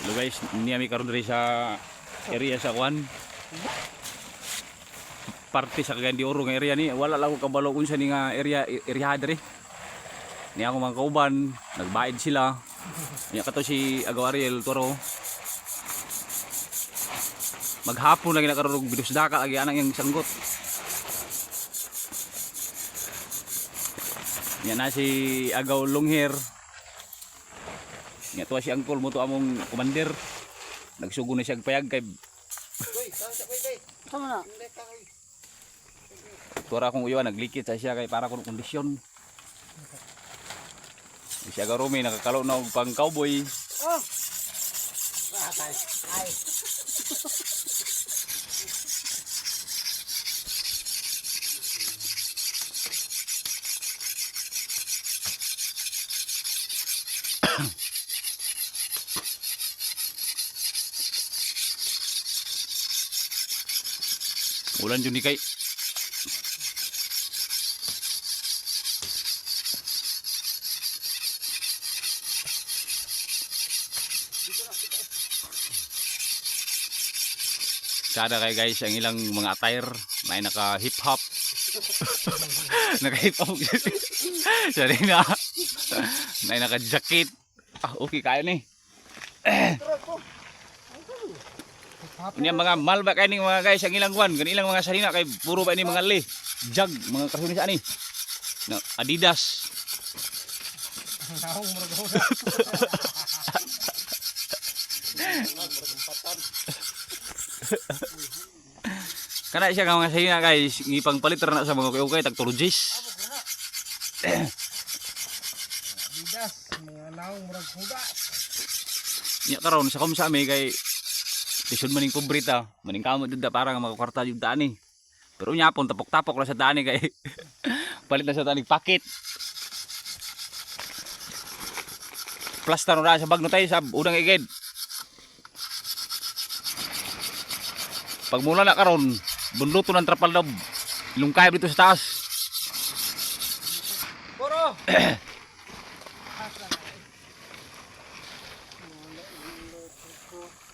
Hello guys, niyami karon diri sa area sa Kwan. Parte sa Cagayan de Oro nga area ni. Wala lang ko kabalo unsa ni nga area diri. Ni ako mga kauban, nagbaid sila. Nya kato si Agaw Ariel Toro. Maghapon lagi na karong bidusdaka lagi anang yang sanggot. Nya na si Agaw Longhair. Nya tuwa si Angkol mo to among commander. Nagsugo na siya payag kay Tama na. tuwara akong uyawan naglikit sa siya kay para kuno kondisyon. Si Agaw Romy nakakalo na og pang cowboy. Oh. Ay. Ulan jud ni kay. Kada kay guys ang ilang mga attire may naka hip hop. Naka hip hop. Sorry na. May naka jacket. Ah okay kayo ni. Ini mga malba kay ning mga guys ang ilang kwan, kan ilang mga salina kay puro ba ini mga li, jag, mga karuni sa ani. Na Adidas. Kana siya nga mga salina guys, ngipang palit ra na sa mga kay tag turjis. Adidas, mga naong murag hugas. Nya karon sa kom sa ami kay lisod maning pobrita, maning kamot jud para nga makakwarta jud tani. Pero nyapon tapok-tapok ra sa tani kay palit na sa tani pakit. Plaster ra sa bag no tay sa udang igid. Pag mula na karon, bunluto ng trapal daw. Ilungkay dito sa taas. Puro.